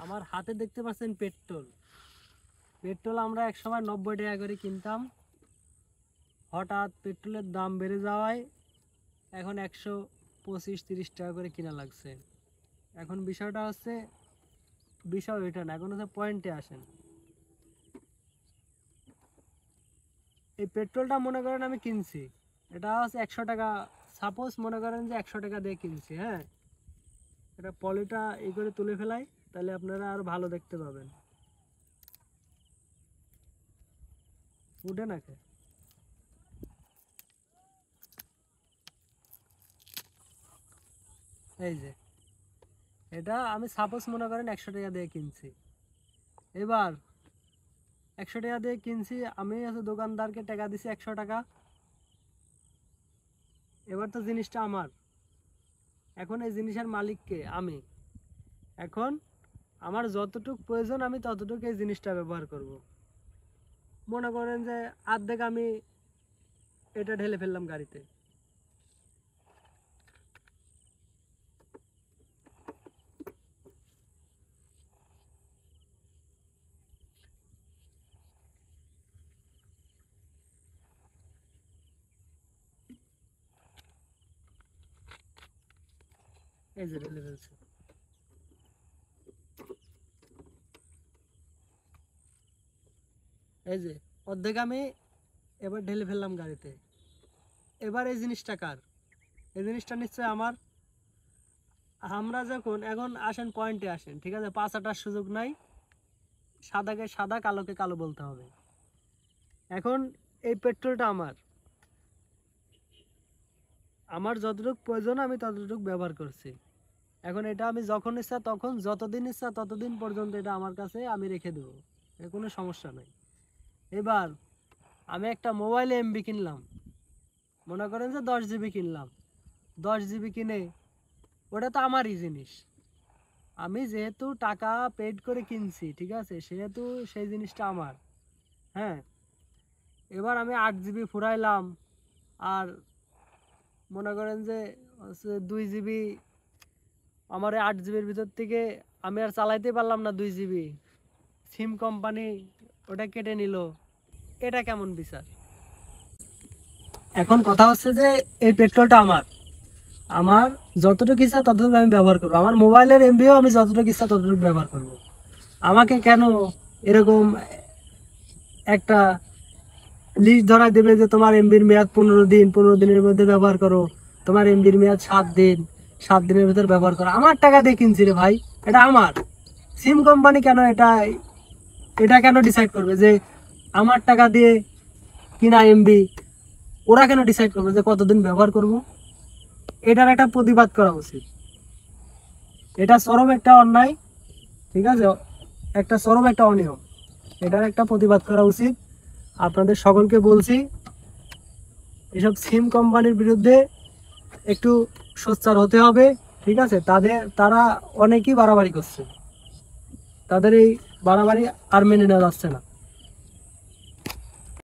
আমার হাতে দেখতে পাচ্ছেন পেট্রোল। পেট্রোল আমরা একসময় 90 টাকা করে কিনতাম, হঠাৎ পেট্রোলের দাম বেড়ে যাওয়ায় এখন 125-30 টাকা করে কিনা লাগছে। এখন বিষয়টা হচ্ছে, বিষয় ওইটা না, এখন হচ্ছে পয়েন্টে আসেন। এই পেট্রোলটা মনে করেন আমি কিনছি, এটা হচ্ছে 100 টাকা, সাপোজ মনে করেন যে 100 টাকা দিয়ে কিনছি। হ্যাঁ, এটা পলিটা এই করে তুলে ফেলাই, তাহলে আপনারা আরো ভালো দেখতে পাবেন। উঠে নাকি এই যে এটা আমি সাপোজ মনে করেন 100 টাকা দিয়ে কিনছি। এবার 100 টাকা দিয়ে কিনছি, আমি হচ্ছে দোকানদারকে টাকা দিছি 100 টাকা। এবার তো জিনিসটা আমার, এখন এই জিনিসের মালিককে আমি। এখন আমার যতটুকু প্রয়োজন আমি ততটুকু এই জিনিসটা ব্যবহার করব। মনে করেন যে অর্ধেক আমি এটা ঢেলে ফেললাম গাড়িতে, এই যে ঢেলে ফেলছি। এই যে অর্ধেক আমি এবার ঢেলে ফেললাম গাড়িতে। এবার এই জিনিসটা কার? এই জিনিসটা নিশ্চয় আমার। আমরা যখন এখন আসেন পয়েন্টে আসেন, ঠিক আছে, পাঁচ আটার সুযোগ নাই, সাদাকে সাদা কালোকে কালো বলতে হবে। এখন এই পেট্রোলটা আমার, আমার যতটুকু প্রয়োজন আমি ততটুকু ব্যবহার করছি। এখন এটা আমি যখন ইচ্ছা তখন, যতদিন ইচ্ছা ততদিন পর্যন্ত এটা আমার কাছে আমি রেখে দেবো, এর কোনো সমস্যা নাই। এবার আমি একটা মোবাইলে এমবি কিনলাম, মনে করেন যে 10 জিবি কিনলাম। 10 জিবি কিনে, ওটা তো আমারই জিনিস, আমি যেহেতু টাকা পেড করে কিনছি, ঠিক আছে, সেহেতু সেই জিনিসটা আমার। হ্যাঁ, এবার আমি 8 জিবি ফুরাইলাম, আর মনে করেন যে 2 জিবি, আমার 8 জিবির ভিতর থেকে আমি আর চালাইতে পারলাম না 2 জিবি, সিম কোম্পানি ওটা কেটে নিল। এটা কেমন বিচার? এখন কথা হচ্ছে যে এই পেট্রোলটা আমার, আমার যতটুকু ইচ্ছা ততটুকু আমি ব্যবহার করবো, আমার মোবাইলের এমবিও আমি যতটুকু ইচ্ছা ততটুকু ব্যবহার করব। আমাকে কেন এরকম একটা লিস্ট ধরা দেবে যে তোমার এমবির মেয়াদ 15 দিন, 15 দিনের মধ্যে ব্যবহার করো, তোমার এমবির মেয়াদ 7 দিন, 7 দিনের ভিতর ব্যবহার করো? আমার টাকা দিয়ে কিনছি রে ভাই, এটা আমার। সিম কোম্পানি কেন এটা, এটা কেন ডিসাইড করবে যে আমার টাকা দিয়ে কিনা এমবি, ওরা কেন ডিসাইড করবে যে কতদিন ব্যবহার করব? এটার একটা প্রতিবাদ করা উচিত। এটা চরম একটা অন্যায়, ঠিক আছে, একটা চরম একটা অনিয়ম, এটার একটা প্রতিবাদ করা উচিত। আপনাদের সকলকে বলছি, এসব সিম কোম্পানির বিরুদ্ধে একটু সোচ্চার হতে হবে, ঠিক আছে। তারা অনেকই বাড়াবাড়ি করছে, তাদের এই বাড়াবাড়ি আর মেনে নেওয়া যাচ্ছে না।